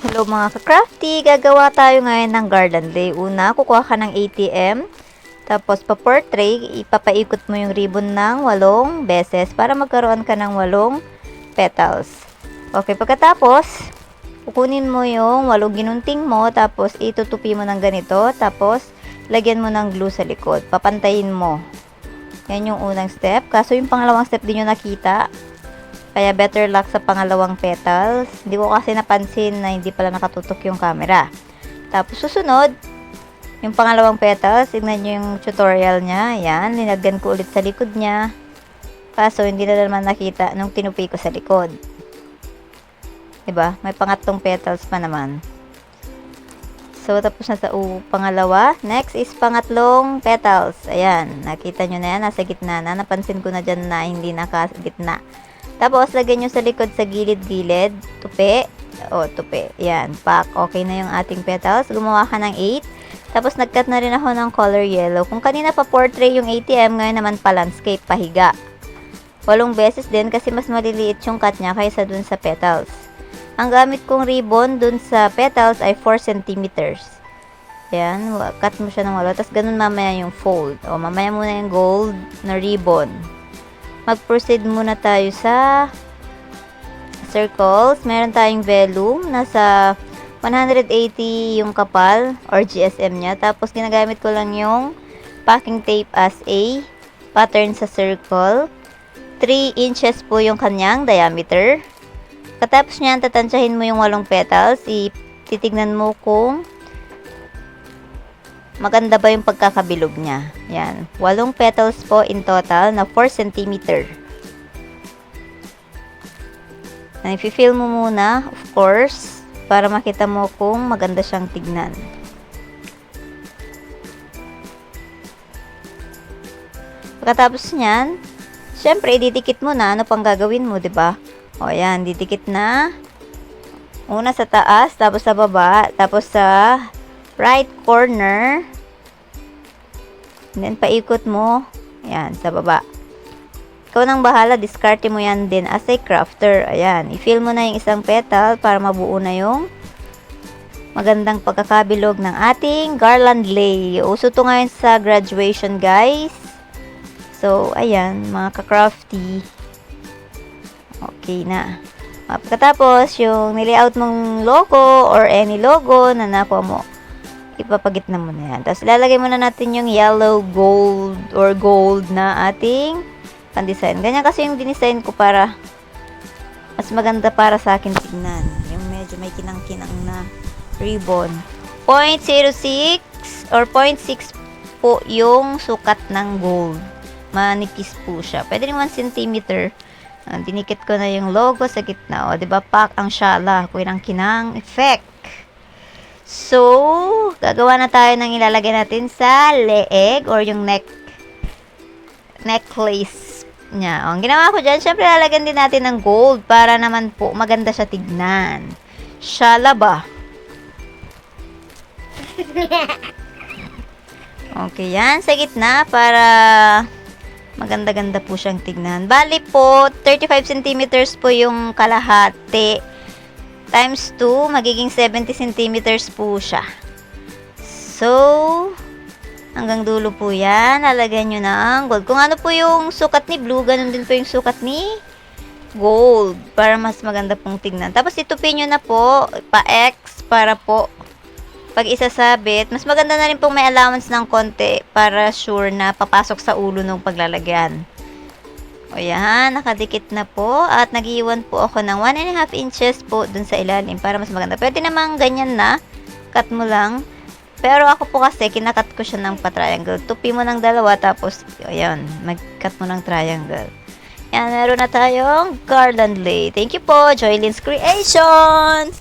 Hello mga ka-crafty! Gagawa tayo ngayon ng garland lay. Una, kukuha ka ng ATM. Tapos, pa-portrait, ipapaikot mo yung ribbon ng 8 beses para magkaroon ka ng 8 petals. Okay, pagkatapos, kukunin mo yung 8 ginunting mo, tapos itutupi mo ng ganito, tapos lagyan mo ng glue sa likod. Papantayin mo. Yan yung unang step. Kaso yung pangalawang step din yung nakita. Kaya better luck sa pangalawang petals. Hindi ko kasi napansin na hindi pala nakatutok yung camera. Tapos susunod, yung pangalawang petals, tignan nyo yung tutorial niya. Yan, linagyan ko ulit sa likod niya. Kaso hindi na naman nakita nung tinupi ko sa likod. Diba? May pangatlong petals pa naman. So, tapos na sa pangalawa. Next is pangatlong petals. Ayan, nakita nyo na yan, nasa gitna na. Napansin ko na dyan na hindi nakagitna. Tapos, lagyan nyo sa likod sa gilid-gilid. Tupi. O, tupi. Yan. Pak. Okay na yung ating petals. Gumawa ka ng 8. Tapos, nag-cut na rin ako ng color yellow. Kung kanina pa portrait yung ATM, ngayon naman pa landscape, pahiga. 8 beses din kasi mas maliliit yung cut niya kaysa dun sa petals. Ang gamit kong ribbon dun sa petals ay 4 centimeters. Yan. Cut mo siya ng 8. Tapos, ganun mamaya yung fold. O, mamaya muna yung gold na ribbon. Mag-proceed muna tayo sa circles. Meron tayong vellum. Nasa 180 yung kapal or GSM niya. Tapos, ginagamit ko lang yung packing tape as a pattern sa circle. 3 inches po yung kanyang diameter. Katapos niyan, tatansyahin mo yung 8 petals. Titignan mo kung maganda ba yung pagkakabilog niya. Yan. 8 petals po in total na 4 cm. I-fill mo muna, of course, para makita mo kung maganda siyang tignan. Pagkatapos niyan, syempre, ididikit mo na. Ano pang gagawin mo, 'di ba? O, yan. Didikit na. Una sa taas, tapos sa baba, tapos sa right corner. And then, paikot mo. Ayan, sa baba. Ikaw nang bahala, diskarte mo yan din as a crafter. Ayan, i-fill mo na yung isang petal para mabuo na yung magandang pagkakabilog ng ating garland lay. Uso to ngayon sa graduation, guys. So, ayan, mga ka-crafty. Okay na. Pagkatapos, yung nilayout mong logo or any logo na nakuha mo, ipapagitna mo na yan. Tapos, ilalagay muna natin yung yellow, gold, or gold na ating pan-design. Ganyan kasi yung dinesign ko para mas maganda para sa akin tignan. Yung medyo may kinang-kinang na ribbon. 0.06 or 0.6 po yung sukat ng gold. Manipis po siya. Pwede rin 1 cm. Dinikit ko na yung logo sa gitna. O, diba, pak ang syala. Kinang-kinang effect. So, gagawa na tayo ng ilalagay natin sa leeg or yung necklace niya. Ang ginawa ko dyan, syempre lalagyan din natin ng gold para naman po maganda siya tignan. Syala ba? Okay, yan. Sa gitna para maganda-ganda po siyang tignan. Bali po, 35 centimeters po yung kalahati. Times 2, magiging 70 centimeters po siya. So, hanggang dulo po yan. Lalagyan nyo ng gold. Kung ano po yung sukat ni blue, ganun din po yung sukat ni gold. Para mas maganda pong tignan. Tapos, itupin nyo na po, pa-X, para po, pag isasabit, mas maganda na rin pong may allowance ng konti para sure na papasok sa ulo ng paglalagyan. O yan, nakadikit na po. At nag-iwan po ako ng 1.5 inches po dun sa ilalim para mas maganda. Pwede namang ganyan na. Cut mo lang. Pero ako po kasi, kinakat ko siya ng pa-triangle. Tupi mo ng dalawa, tapos, ayan, mag-cut mo ng triangle. Yan, meron na tayong garland lay. Thank you po, Joylyn's Creation!